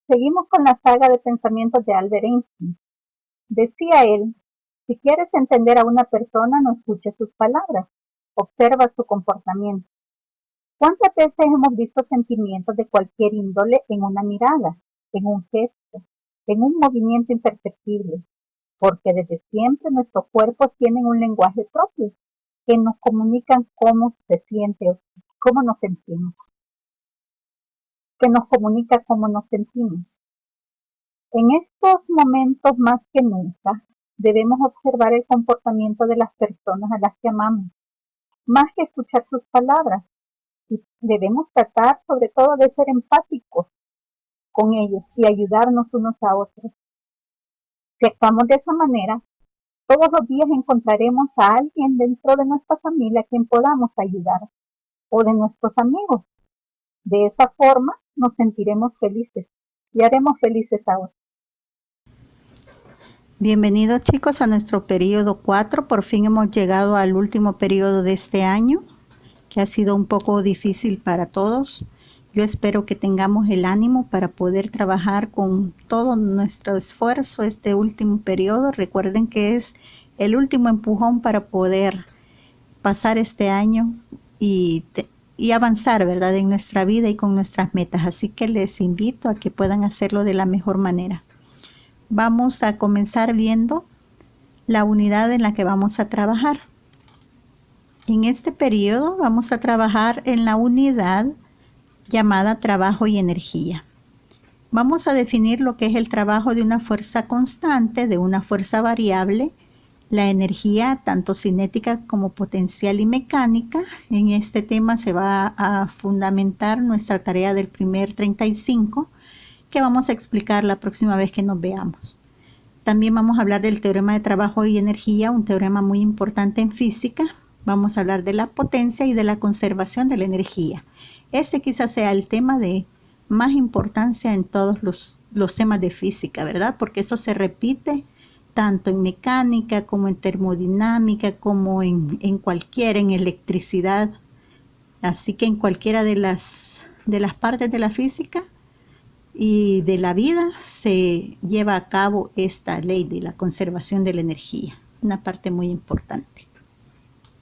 Seguimos con la saga de pensamientos de Albert Einstein. Decía él, si quieres entender a una persona, no escuches sus palabras, observa su comportamiento. ¿Cuántas veces hemos visto sentimientos de cualquier índole en una mirada, en un gesto, en un movimiento imperceptible? Porque desde siempre nuestros cuerpos tienen un lenguaje propio que nos comunican cómo se siente o cómo nos sentimos, que nos comunica cómo nos sentimos. En estos momentos más que nunca, debemos observar el comportamiento de las personas a las que amamos, más que escuchar sus palabras. Y debemos tratar sobre todo de ser empáticos con ellos y ayudarnos unos a otros. Si actuamos de esa manera, todos los días encontraremos a alguien dentro de nuestra familia a quien podamos ayudar, o de nuestros amigos. De esa forma nos sentiremos felices y haremos felices a otros. Bienvenidos chicos a nuestro periodo 4. Por fin hemos llegado al último periodo de este año, que ha sido un poco difícil para todos. Yo espero que tengamos el ánimo para poder trabajar con todo nuestro esfuerzo este último periodo. Recuerden que es el último empujón para poder pasar este año y avanzar, ¿verdad?, en nuestra vida y con nuestras metas. Así que les invito a que puedan hacerlo de la mejor manera. Vamos a comenzar viendo la unidad en la que vamos a trabajar. En este periodo vamos a trabajar en la unidad llamada trabajo y energía. Vamos a definir lo que es el trabajo de una fuerza constante, de una fuerza variable, la energía tanto cinética como potencial y mecánica. En este tema se va a fundamentar nuestra tarea del primer 35, que vamos a explicar la próxima vez que nos veamos. También vamos a hablar del teorema de trabajo y energía, un teorema muy importante en física. Vamos a hablar de la potencia y de la conservación de la energía. Este quizás sea el tema de más importancia en todos los temas de física, ¿verdad? Porque eso se repite tanto en mecánica como en termodinámica, como en electricidad. Así que en cualquiera de las partes de la física y de la vida se lleva a cabo esta ley de la conservación de la energía, una parte muy importante.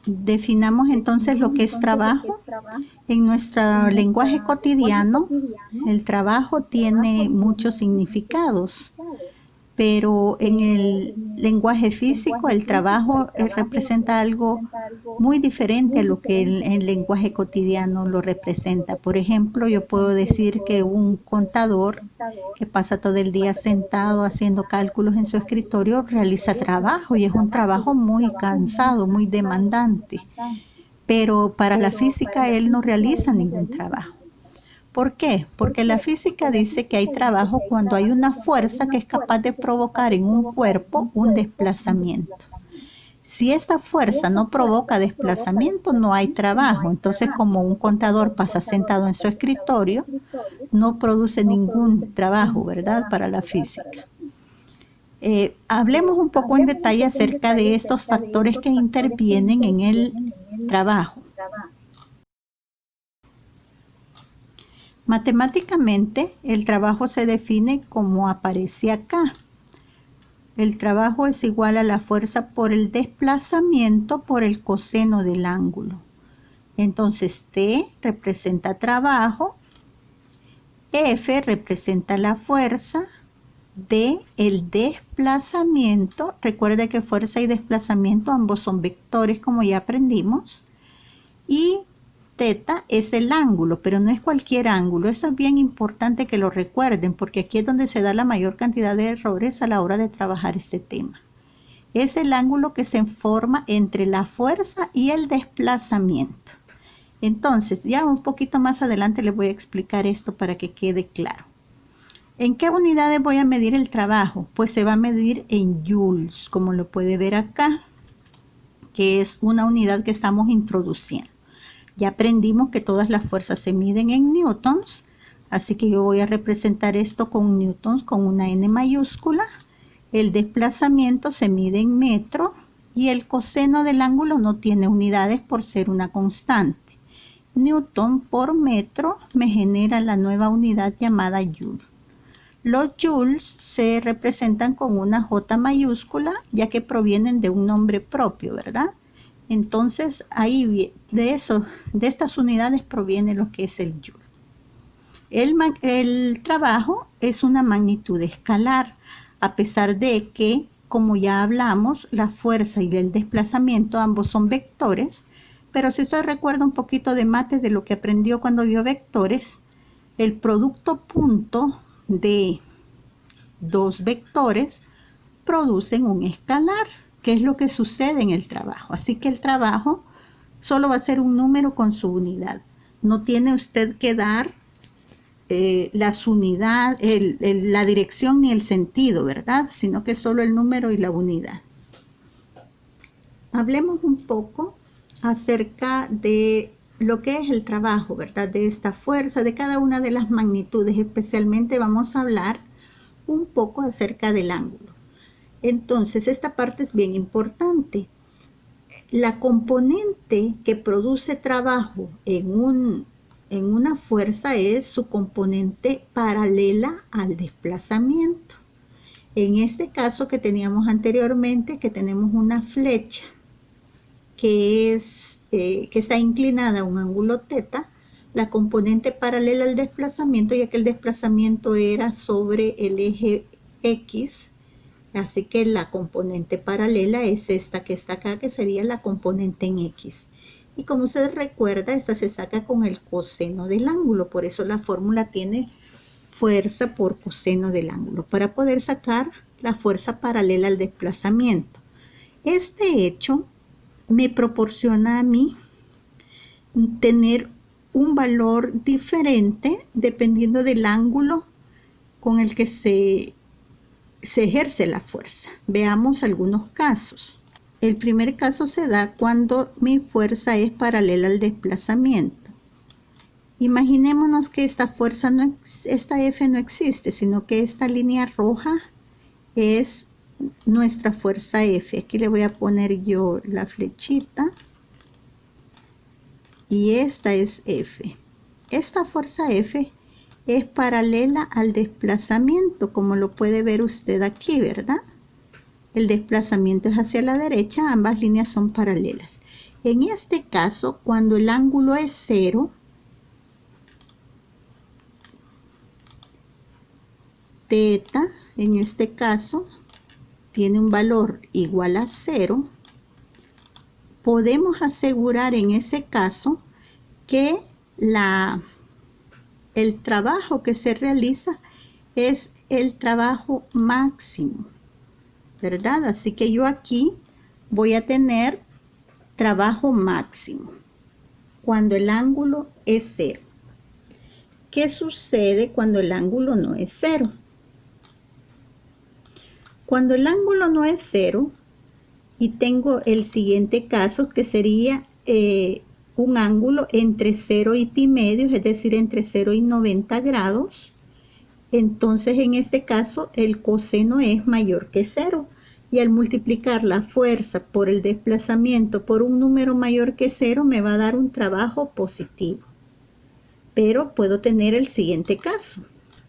Definamos entonces lo que es trabajo. En nuestro lenguaje cotidiano, el trabajo tiene muchos significados, pero en el lenguaje físico el trabajo representa algo muy diferente a lo que el lenguaje cotidiano lo representa. Por ejemplo, yo puedo decir que un contador que pasa todo el día sentado haciendo cálculos en su escritorio realiza trabajo, y es un trabajo muy cansado, muy demandante. Pero para la física él no realiza ningún trabajo. ¿Por qué? Porque la física dice que hay trabajo cuando hay una fuerza que es capaz de provocar en un cuerpo un desplazamiento. Si esta fuerza no provoca desplazamiento, no hay trabajo. Entonces, como un contador pasa sentado en su escritorio, no produce ningún trabajo, ¿verdad?, para la física. Hablemos un poco en detalle acerca de estos factores que intervienen en el trabajo. Matemáticamente, el trabajo se define como aparece acá. El trabajo es igual a la fuerza por el desplazamiento por el coseno del ángulo. Entonces, T representa trabajo, F representa la fuerza, D el desplazamiento. Recuerde que fuerza y desplazamiento ambos son vectores, como ya aprendimos, y teta es el ángulo, pero no es cualquier ángulo. Eso es bien importante que lo recuerden, porque aquí es donde se da la mayor cantidad de errores a la hora de trabajar este tema. Es el ángulo que se forma entre la fuerza y el desplazamiento. Entonces, ya un poquito más adelante les voy a explicar esto para que quede claro. ¿En qué unidades voy a medir el trabajo? Pues se va a medir en joules, como lo puede ver acá, que es una unidad que estamos introduciendo. Ya aprendimos que todas las fuerzas se miden en newtons, así que yo voy a representar esto con newtons con una N mayúscula. El desplazamiento se mide en metro y el coseno del ángulo no tiene unidades por ser una constante. Newton por metro me genera la nueva unidad llamada joule. Los joules se representan con una J mayúscula, ya que provienen de un nombre propio, ¿verdad? Entonces, ahí de estas unidades proviene lo que es el joule. El trabajo es una magnitud escalar, a pesar de que, como ya hablamos, la fuerza y el desplazamiento ambos son vectores, pero si usted recuerda un poquito de mate de lo que aprendió cuando vio vectores, el producto punto de dos vectores producen un escalar, que es lo que sucede en el trabajo. Así que el trabajo solo va a ser un número con su unidad. No tiene usted que dar las unidades, la dirección ni el sentido, ¿verdad? Sino que solo el número y la unidad. Hablemos un poco acerca de lo que es el trabajo, ¿verdad? De esta fuerza, de cada una de las magnitudes. Especialmente vamos a hablar un poco acerca del ángulo. Entonces, esta parte es bien importante. La componente que produce trabajo en una fuerza es su componente paralela al desplazamiento. En este caso que teníamos anteriormente, que tenemos una flecha que está inclinada a un ángulo θ, la componente paralela al desplazamiento, ya que el desplazamiento era sobre el eje X, así que la componente paralela es esta que está acá, que sería la componente en X. Y como usted recuerda, esta se saca con el coseno del ángulo, por eso la fórmula tiene fuerza por coseno del ángulo, para poder sacar la fuerza paralela al desplazamiento. Este hecho me proporciona a mí tener un valor diferente dependiendo del ángulo con el que se ejerce la fuerza. Veamos algunos casos. El primer caso se da cuando mi fuerza es paralela al desplazamiento. Imaginémonos que esta F no existe, sino que esta línea roja es nuestra fuerza F. Aquí le voy a poner yo la flechita. Y esta es F. Esta fuerza F es paralela al desplazamiento, como lo puede ver usted aquí, ¿verdad? El desplazamiento es hacia la derecha, ambas líneas son paralelas. En este caso, cuando el ángulo es 0, θ, en este caso, tiene un valor igual a 0, podemos asegurar en ese caso que el trabajo que se realiza es el trabajo máximo, ¿verdad? Así que yo aquí voy a tener trabajo máximo cuando el ángulo es 0. ¿Qué sucede cuando el ángulo no es 0? Cuando el ángulo no es 0, y tengo el siguiente caso que sería un ángulo entre 0 y pi medios, es decir, entre 0 y 90 grados, entonces en este caso el coseno es mayor que 0. Y al multiplicar la fuerza por el desplazamiento por un número mayor que 0 me va a dar un trabajo positivo. Pero puedo tener el siguiente caso.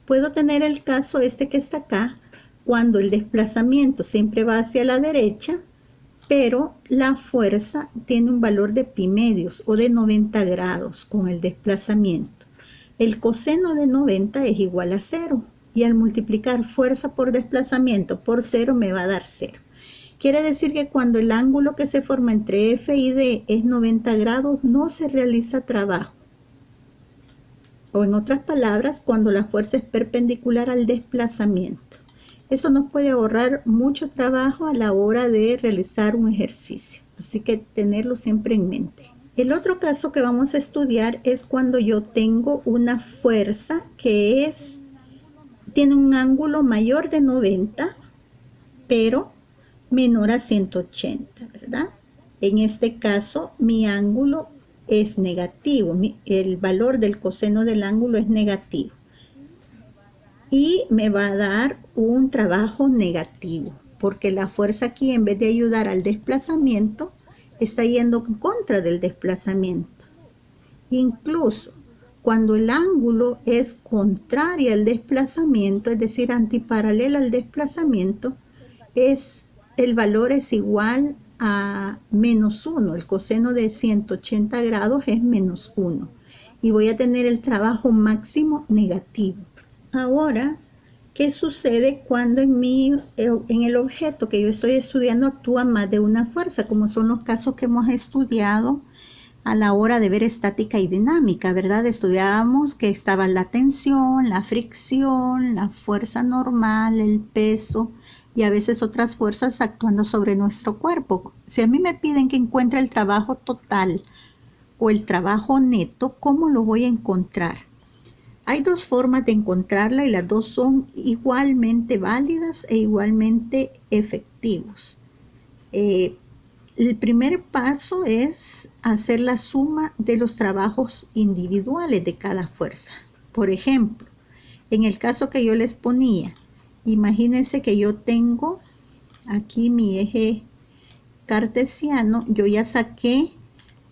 Puedo tener el caso este que está acá, cuando el desplazamiento siempre va hacia la derecha, pero la fuerza tiene un valor de pi medios o de 90 grados con el desplazamiento. El coseno de 90 es igual a 0 y al multiplicar fuerza por desplazamiento por 0 me va a dar 0. Quiere decir que cuando el ángulo que se forma entre F y D es 90 grados no se realiza trabajo. O en otras palabras, cuando la fuerza es perpendicular al desplazamiento. Eso nos puede ahorrar mucho trabajo a la hora de realizar un ejercicio. Así que tenerlo siempre en mente. El otro caso que vamos a estudiar es cuando yo tengo una fuerza que tiene un ángulo mayor de 90, pero menor a 180, ¿verdad? En este caso, mi ángulo es negativo. El valor del coseno del ángulo es negativo. Y me va a dar un trabajo negativo, porque la fuerza aquí, en vez de ayudar al desplazamiento, está yendo en contra del desplazamiento. Incluso Cuando el ángulo es contrario al desplazamiento, es decir, antiparalela al desplazamiento, el valor es igual a -1. El coseno de 180 grados es -1. Y voy a tener el trabajo máximo negativo. Ahora, ¿qué sucede cuando en el objeto que yo estoy estudiando actúa más de una fuerza? Como son los casos que hemos estudiado a la hora de ver estática y dinámica, ¿verdad? Estudiábamos que estaba la tensión, la fricción, la fuerza normal, el peso y a veces otras fuerzas actuando sobre nuestro cuerpo. Si a mí me piden que encuentre el trabajo total o el trabajo neto, ¿cómo lo voy a encontrar? Hay dos formas de encontrarla y las dos son igualmente válidas e igualmente efectivos. El primer paso es hacer la suma de los trabajos individuales de cada fuerza. Por ejemplo, en el caso que yo les ponía, imagínense que yo tengo aquí mi eje cartesiano, yo ya saqué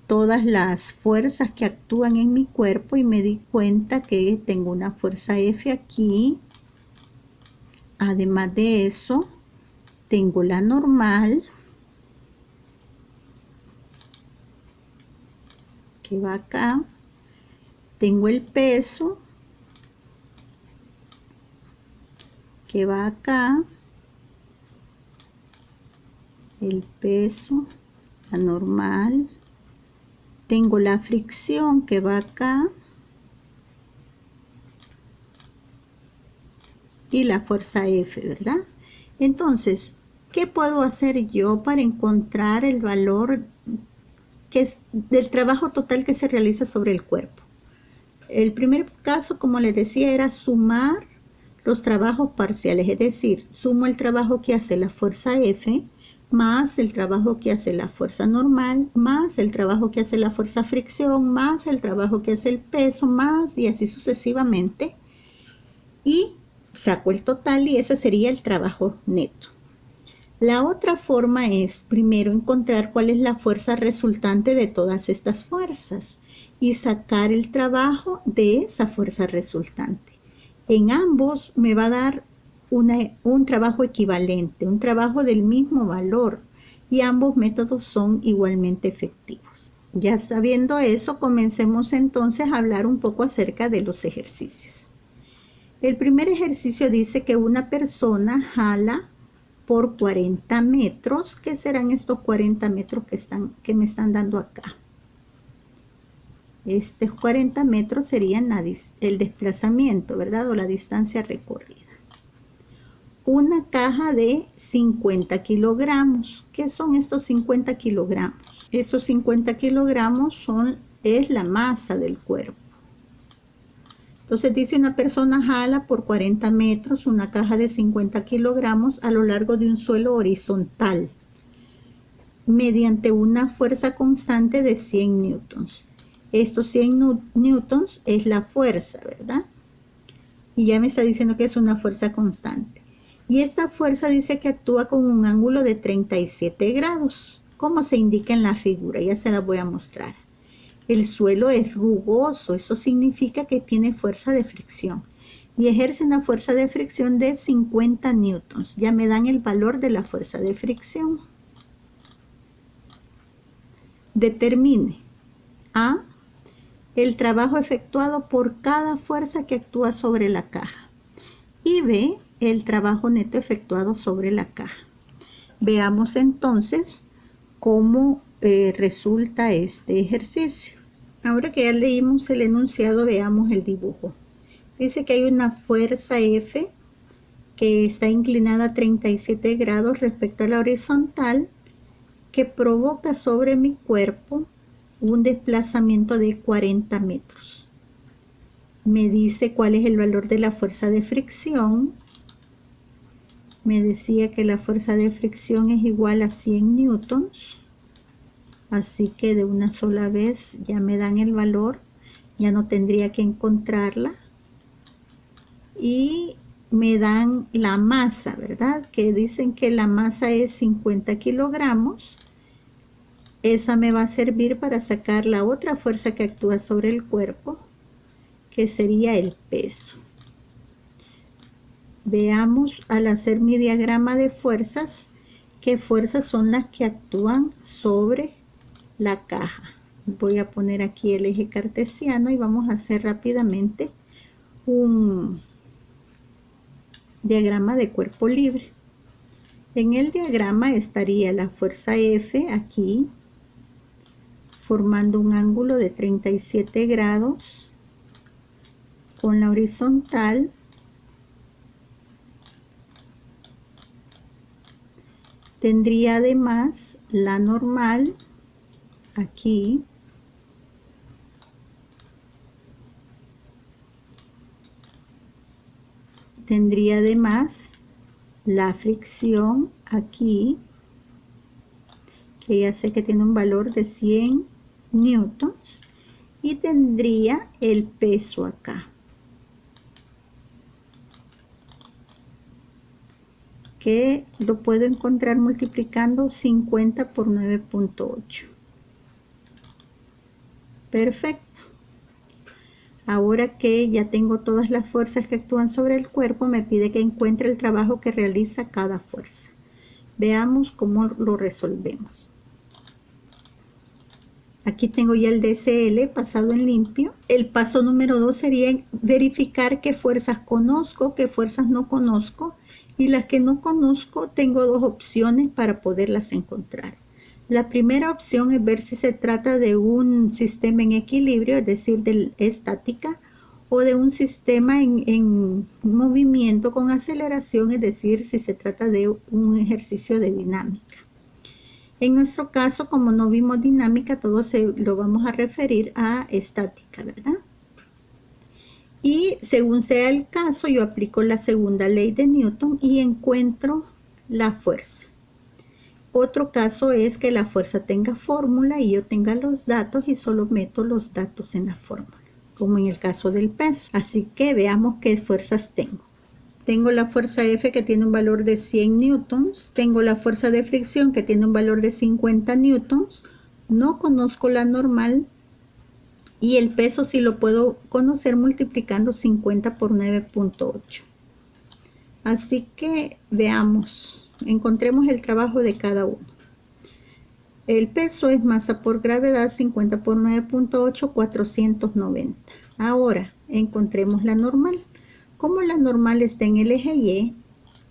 todas las fuerzas que actúan en mi cuerpo y me di cuenta que tengo una fuerza F aquí. Además de eso, tengo la normal, que va acá. Tengo el peso, que va acá. El peso, la normal. Tengo la fricción que va acá y la fuerza F, ¿verdad? Entonces, ¿qué puedo hacer yo para encontrar el valor del trabajo total que se realiza sobre el cuerpo? El primer caso, como les decía, era sumar los trabajos parciales, es decir, sumo el trabajo que hace la fuerza F más el trabajo que hace la fuerza normal, más el trabajo que hace la fuerza fricción, más el trabajo que hace el peso, más y así sucesivamente. Y saco el total y ese sería el trabajo neto. La otra forma es primero encontrar cuál es la fuerza resultante de todas estas fuerzas y sacar el trabajo de esa fuerza resultante. En ambos me va a dar un trabajo equivalente, un trabajo del mismo valor, y ambos métodos son igualmente efectivos. Ya sabiendo eso, comencemos entonces a hablar un poco acerca de los ejercicios. El primer ejercicio dice que una persona jala por 40 metros, que serán estos 40 metros que me están dando acá. Estos 40 metros serían el desplazamiento, ¿verdad? O la distancia recorrida. Una caja de 50 kilogramos. ¿Qué son estos 50 kilogramos? Estos 50 kilogramos es la masa del cuerpo. Entonces dice una persona jala por 40 metros una caja de 50 kilogramos a lo largo de un suelo horizontal mediante una fuerza constante de 100 newtons. Estos 100 newtons es la fuerza, ¿verdad? Y ya me está diciendo que es una fuerza constante. Y esta fuerza dice que actúa con un ángulo de 37 grados, como se indica en la figura. Ya se la voy a mostrar. El suelo es rugoso, eso significa que tiene fuerza de fricción. Y ejerce una fuerza de fricción de 50 newtons. Ya me dan el valor de la fuerza de fricción. Determine A, el trabajo efectuado por cada fuerza que actúa sobre la caja. Y B, el trabajo neto efectuado sobre la caja. Veamos entonces cómo resulta este ejercicio. Ahora que ya leímos el enunciado, veamos el dibujo. Dice que hay una fuerza F que está inclinada a 37 grados respecto a la horizontal, que provoca sobre mi cuerpo un desplazamiento de 40 metros. Me dice cuál es el valor de la fuerza de fricción. Me decía que la fuerza de fricción es igual a 100 newtons. Así que de una sola vez ya me dan el valor. Ya no tendría que encontrarla. Y me dan la masa, ¿verdad? Que dicen que la masa es 50 kilogramos. Esa me va a servir para sacar la otra fuerza que actúa sobre el cuerpo, que sería el peso. Veamos al hacer mi diagrama de fuerzas, qué fuerzas son las que actúan sobre la caja. Voy a poner aquí el eje cartesiano y vamos a hacer rápidamente un diagrama de cuerpo libre. En el diagrama estaría la fuerza F aquí, formando un ángulo de 37 grados con la horizontal. Tendría además la normal aquí, tendría además la fricción aquí, que ya sé que tiene un valor de 100 newtons, y tendría el peso acá, que lo puedo encontrar multiplicando 50 por 9.8. Perfecto. Ahora que ya tengo todas las fuerzas que actúan sobre el cuerpo, me pide que encuentre el trabajo que realiza cada fuerza. Veamos cómo lo resolvemos. Aquí tengo ya el DSL pasado en limpio. El paso número 2 sería verificar qué fuerzas conozco, qué fuerzas no conozco. Y las que no conozco, tengo dos opciones para poderlas encontrar. La primera opción es ver si se trata de un sistema en equilibrio, es decir, de estática, o de un sistema en movimiento con aceleración, es decir, si se trata de un ejercicio de dinámica. En nuestro caso, como no vimos dinámica, todo lo vamos a referir a estática, ¿verdad? Y según sea el caso, yo aplico la segunda ley de Newton y encuentro la fuerza. Otro caso es que la fuerza tenga fórmula y yo tenga los datos y solo meto los datos en la fórmula, como en el caso del peso. Así que veamos qué fuerzas tengo. Tengo la fuerza F que tiene un valor de 100 newtons. Tengo la fuerza de fricción que tiene un valor de 50 newtons. No conozco la normal. Y el peso sí lo puedo conocer multiplicando 50 por 9.8. Así que veamos. Encontremos el trabajo de cada uno. El peso es masa por gravedad, 50 por 9.8, 490. Ahora, encontremos la normal. Como la normal está en el eje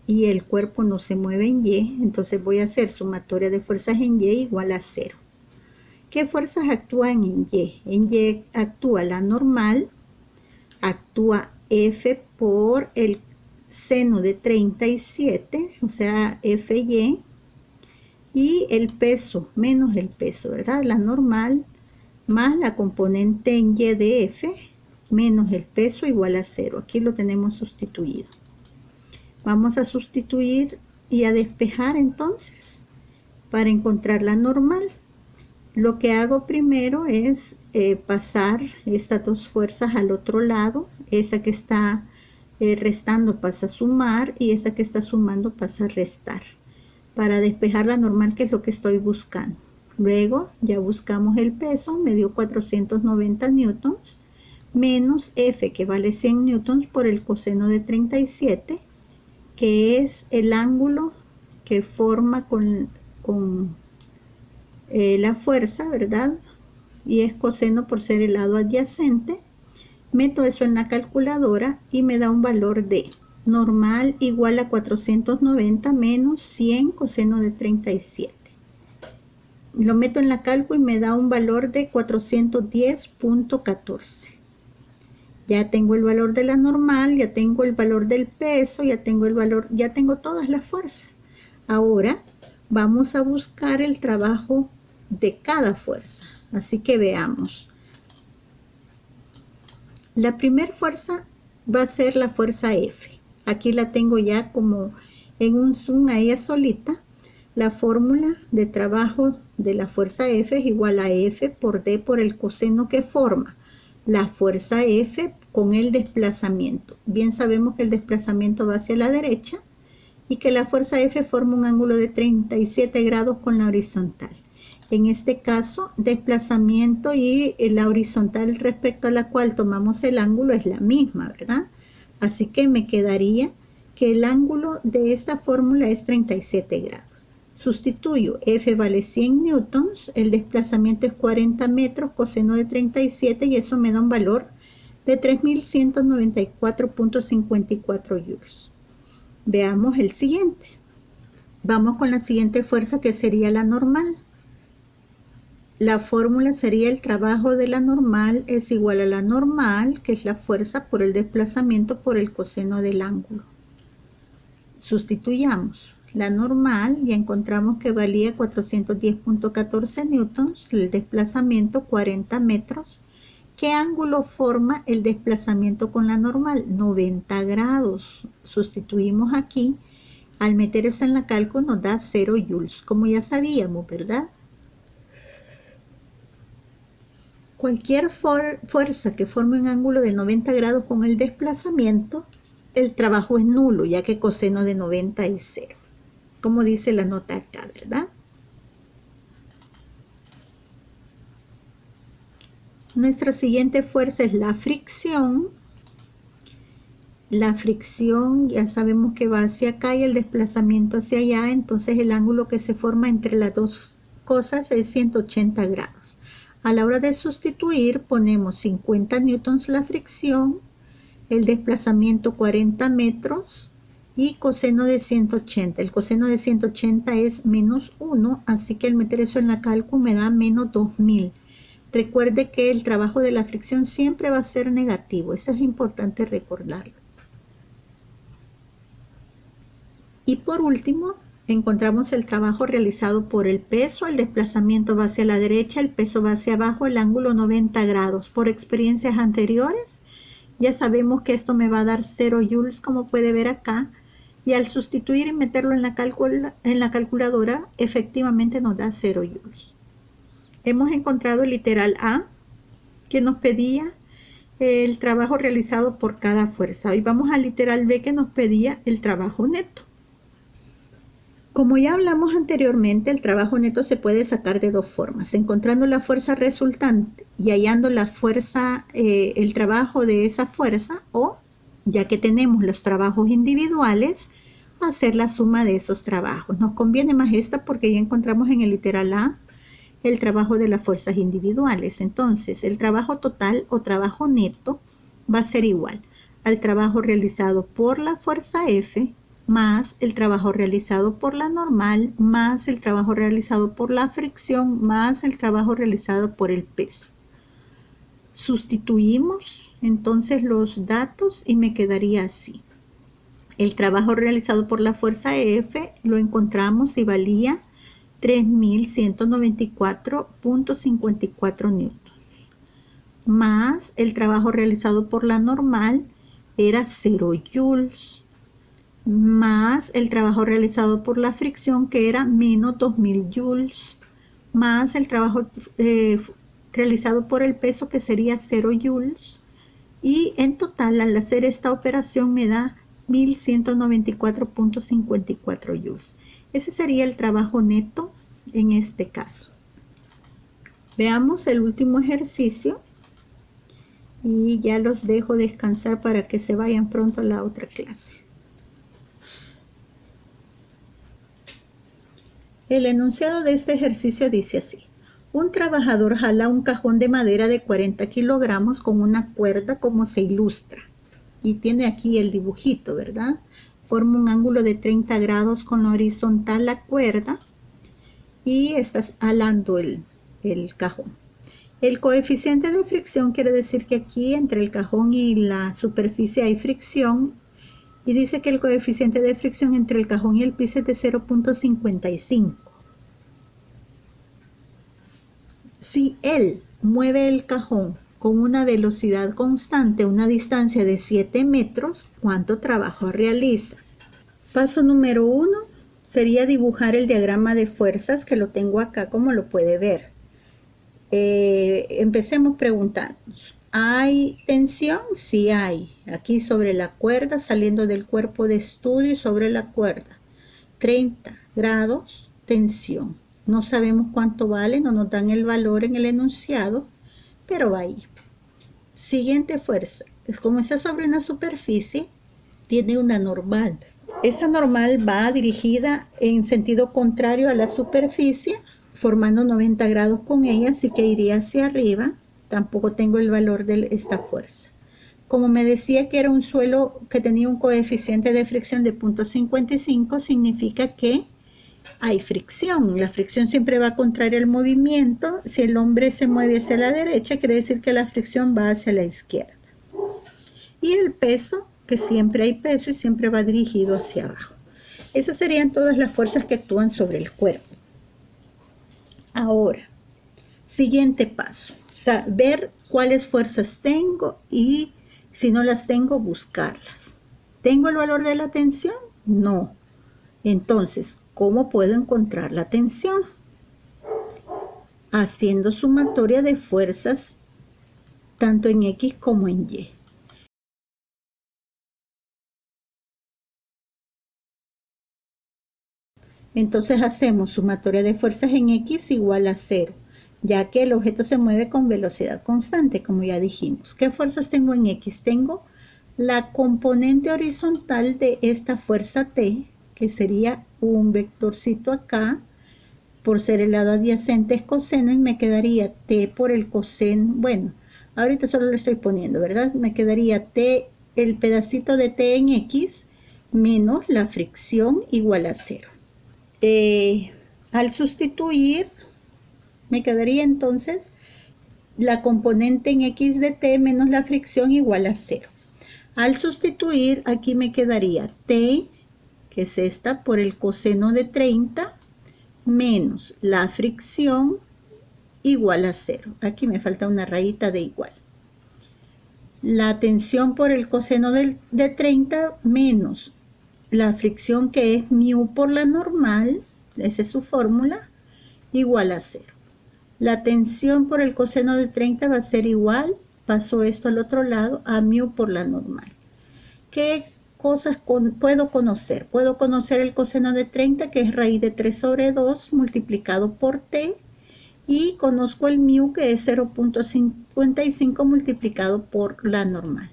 y el cuerpo no se mueve en Y, entonces voy a hacer sumatoria de fuerzas en Y igual a 0. ¿Qué fuerzas actúan en Y? En Y actúa la normal, actúa F por el seno de 37, o sea, FY, y el peso, menos el peso, ¿verdad? La normal más la componente en Y de F, menos el peso igual a 0. Aquí lo tenemos sustituido. Vamos a sustituir y a despejar entonces para encontrar la normal. Lo que hago primero es pasar estas dos fuerzas al otro lado. Esa que está restando pasa a sumar y esa que está sumando pasa a restar. Para despejar la normal, que es lo que estoy buscando. Luego ya buscamos el peso, me dio 490 newtons, menos F, que vale 100 newtons, por el coseno de 37, que es el ángulo que forma con la fuerza, ¿verdad? Y es coseno por ser el lado adyacente. Meto eso en la calculadora y me da un valor de normal igual a 490 menos 100 coseno de 37. Lo meto en la calco y me da un valor de 410.14. Ya tengo el valor de la normal, ya tengo el valor del peso, ya tengo el valor, ya tengo todas las fuerzas. Ahora vamos a buscar el trabajo de cada fuerza. Así que veamos. La primera fuerza va a ser la fuerza F. Aquí la tengo ya como en un zoom a ella solita. La fórmula de trabajo de la fuerza F es igual a F por D por el coseno que forma la fuerza F con el desplazamiento. Bien sabemos que el desplazamiento va hacia la derecha y que la fuerza F forma un ángulo de 37 grados con la horizontal. En este caso, desplazamiento y la horizontal respecto a la cual tomamos el ángulo es la misma, ¿verdad? Así que me quedaría que el ángulo de esta fórmula es 37 grados. Sustituyo, F vale 100 newtons, el desplazamiento es 40 metros, coseno de 37, y eso me da un valor de 3194.54 joules. Veamos el siguiente. Vamos con la siguiente fuerza, que sería la normal. La fórmula sería el trabajo de la normal es igual a la normal, que es la fuerza por el desplazamiento por el coseno del ángulo. Sustituyamos la normal y encontramos que valía 410.14 newtons, el desplazamiento 40 metros. ¿Qué ángulo forma el desplazamiento con la normal? 90 grados. Sustituimos aquí. Al meter eso en la cálculo nos da 0 joules, como ya sabíamos, ¿verdad? Cualquier fuerza que forme un ángulo de 90 grados con el desplazamiento, el trabajo es nulo, ya que coseno de 90 es 0. Como dice la nota acá, ¿verdad? Nuestra siguiente fuerza es la fricción. La fricción ya sabemos que va hacia acá y el desplazamiento hacia allá, entonces el ángulo que se forma entre las dos cosas es 180 grados. A la hora de sustituir ponemos 50 newtons la fricción, el desplazamiento 40 metros y coseno de 180. El coseno de 180 es menos 1, así que al meter eso en la cálculo me da menos 2000. Recuerde que el trabajo de la fricción siempre va a ser negativo, eso es importante recordarlo. Y por último, encontramos el trabajo realizado por el peso. El desplazamiento va hacia la derecha, el peso va hacia abajo, el ángulo 90 grados. Por experiencias anteriores, ya sabemos que esto me va a dar 0 joules, como puede ver acá. Y al sustituir y meterlo en la calculadora, efectivamente nos da 0 joules. Hemos encontrado el literal A, que nos pedía el trabajo realizado por cada fuerza. Y vamos al literal B, que nos pedía el trabajo neto. Como ya hablamos anteriormente, el trabajo neto se puede sacar de dos formas: encontrando la fuerza resultante y hallando la fuerza, el trabajo de esa fuerza, o, ya que tenemos los trabajos individuales, hacer la suma de esos trabajos. Nos conviene más esta porque ya encontramos en el literal A el trabajo de las fuerzas individuales. Entonces, el trabajo total o trabajo neto va a ser igual al trabajo realizado por la fuerza F más el trabajo realizado por la normal, más el trabajo realizado por la fricción, más el trabajo realizado por el peso. Sustituimos entonces los datos y me quedaría así. El trabajo realizado por la fuerza F lo encontramos y valía 3194.54 newtons. Más el trabajo realizado por la normal era 0 joules. Más el trabajo realizado por la fricción, que era menos 2000 joules, más el trabajo realizado por el peso, que sería 0 joules, y en total al hacer esta operación me da 1194.54 joules. Ese sería el trabajo neto en este caso. Veamos el último ejercicio y ya los dejo descansar para que se vayan pronto a la otra clase. El enunciado de este ejercicio dice así: un trabajador jala un cajón de madera de 40 kilogramos con una cuerda, como se ilustra. Y tiene aquí el dibujito, ¿verdad? Forma un ángulo de 30 grados con la horizontal la cuerda y estás jalando el cajón. El coeficiente de fricción quiere decir que aquí entre el cajón y la superficie hay fricción. Y dice que el coeficiente de fricción entre el cajón y el piso es de 0.55. Si él mueve el cajón con una velocidad constante a una distancia de 7 metros, ¿cuánto trabajo realiza? Paso número 1 sería dibujar el diagrama de fuerzas, que lo tengo acá como lo puede ver. Empecemos preguntándonos: ¿hay tensión? Sí hay. Aquí sobre la cuerda, saliendo del cuerpo de estudio y sobre la cuerda. 30 grados tensión. No sabemos cuánto vale, no nos dan el valor en el enunciado, pero va ahí. Siguiente fuerza. Como está sobre una superficie, tiene una normal. Esa normal va dirigida en sentido contrario a la superficie, formando 90 grados con ella, así que iría hacia arriba. Tampoco tengo el valor de esta fuerza. Como me decía que era un suelo que tenía un coeficiente de fricción de 0.55, significa que hay fricción. La fricción siempre va contraria al movimiento. Si el hombre se mueve hacia la derecha, quiere decir que la fricción va hacia la izquierda. Y el peso, que siempre hay peso y siempre va dirigido hacia abajo. Esas serían todas las fuerzas que actúan sobre el cuerpo. Ahora, siguiente paso. Ver cuáles fuerzas tengo y si no las tengo, buscarlas. ¿Tengo el valor de la tensión? No. Entonces, ¿cómo puedo encontrar la tensión? Haciendo sumatoria de fuerzas tanto en X como en Y. Entonces hacemos sumatoria de fuerzas en X igual a 0, ya que el objeto se mueve con velocidad constante, como ya dijimos. ¿Qué fuerzas tengo en X? Tengo la componente horizontal de esta fuerza T, que sería un vectorcito acá, por ser el lado adyacente es coseno y me quedaría T por el coseno. Bueno, ahorita solo lo estoy poniendo, ¿verdad? Me quedaría T, el pedacito de T en X, menos la fricción igual a 0. Al sustituir, me quedaría entonces la componente en X de T menos la fricción igual a 0. Al sustituir, aquí me quedaría T, que es esta, por el coseno de 30, menos la fricción igual a 0. Aquí me falta una rayita de igual. La tensión por el coseno de 30 menos la fricción, que es mu por la normal, esa es su fórmula, igual a 0. La tensión por el coseno de 30 va a ser igual, paso esto al otro lado, a mu por la normal. ¿Qué cosas puedo conocer? Puedo conocer el coseno de 30, que es raíz de 3 sobre 2 multiplicado por t, y conozco el mu, que es 0.55 multiplicado por la normal.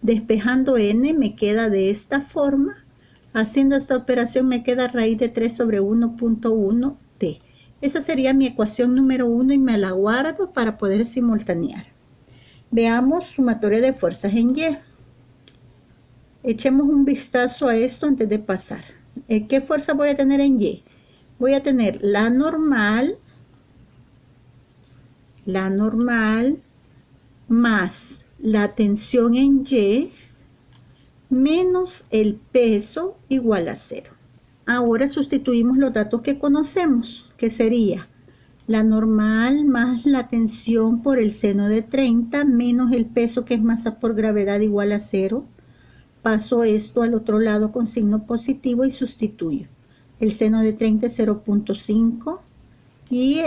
Despejando n me queda de esta forma. Haciendo esta operación me queda raíz de 3 sobre 1.1 t. Esa sería mi ecuación número 1 y me la guardo para poder simultanear. Veamos sumatoria de fuerzas en Y. Echemos un vistazo a esto antes de pasar. ¿Qué fuerza voy a tener en Y? Voy a tener la normal más la tensión en Y menos el peso igual a 0. Ahora sustituimos los datos que conocemos, que sería la normal más la tensión por el seno de 30 menos el peso, que es masa por gravedad, igual a 0. Paso esto al otro lado con signo positivo y sustituyo. El seno de 30 es 0.5 y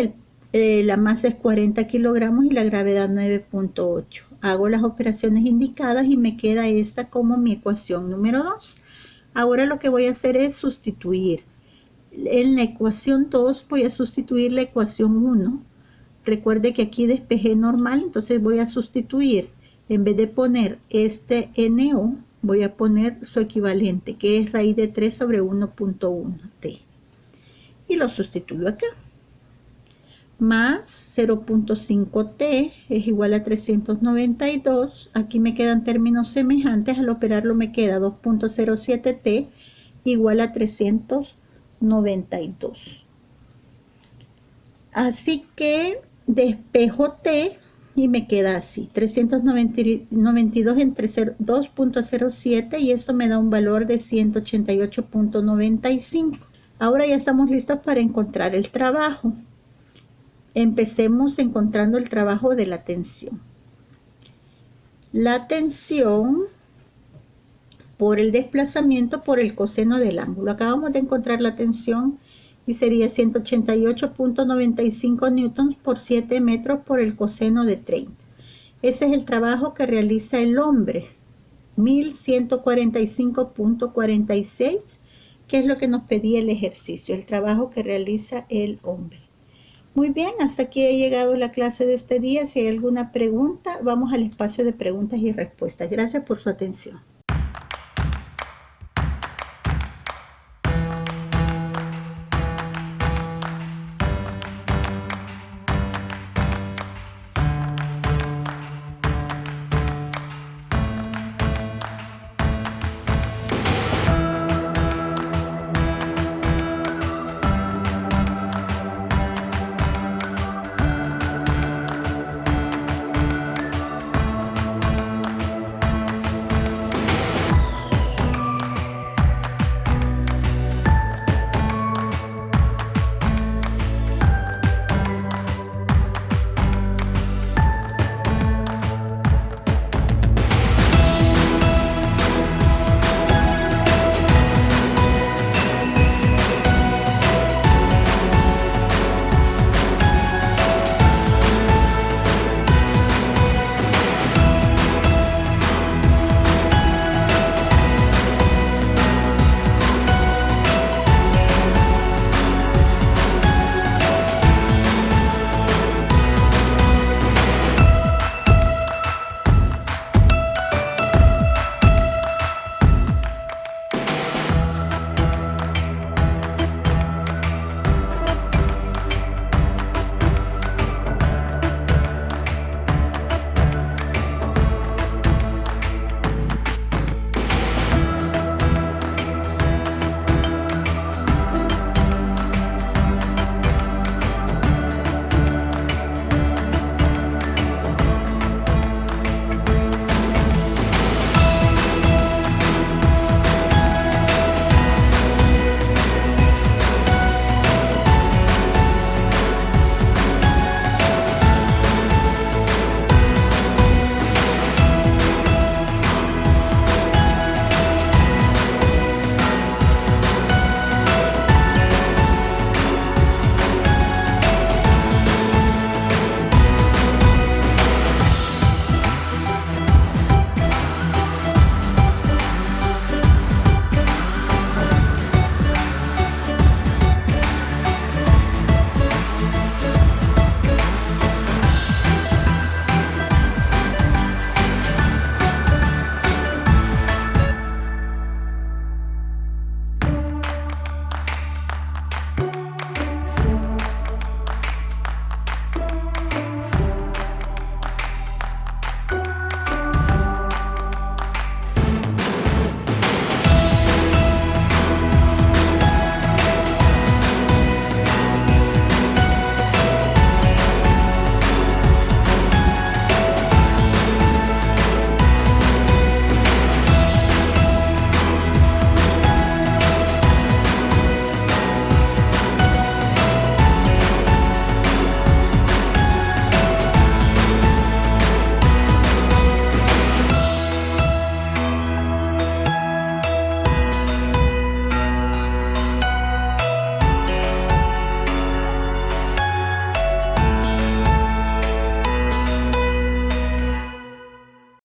la masa es 40 kilogramos y la gravedad 9.8. Hago las operaciones indicadas y me queda esta como mi ecuación número 2. Ahora lo que voy a hacer es sustituir. En la ecuación 2 voy a sustituir la ecuación 1. Recuerde que aquí despejé normal, entonces voy a sustituir. En vez de poner este NO, voy a poner su equivalente, que es raíz de 3 sobre 1.1 t. Y lo sustituyo acá. Más 0.5 t es igual a 392. Aquí me quedan términos semejantes. Al operarlo me queda 2.07 t igual a 392. Así que despejo t y me queda así, 392 entre 2.07, y esto me da un valor de 188.95. Ahora ya estamos listos para encontrar el trabajo. Empecemos encontrando el trabajo de la tensión. La tensión por el desplazamiento por el coseno del ángulo. Acabamos de encontrar la tensión y sería 188.95 newtons por 7 metros por el coseno de 30. Ese es el trabajo que realiza el hombre, 1145.46, ¿Qué es lo que nos pedía el ejercicio? El trabajo que realiza el hombre. Muy bien, hasta aquí ha llegado la clase de este día. Si hay alguna pregunta, vamos al espacio de preguntas y respuestas. Gracias por su atención.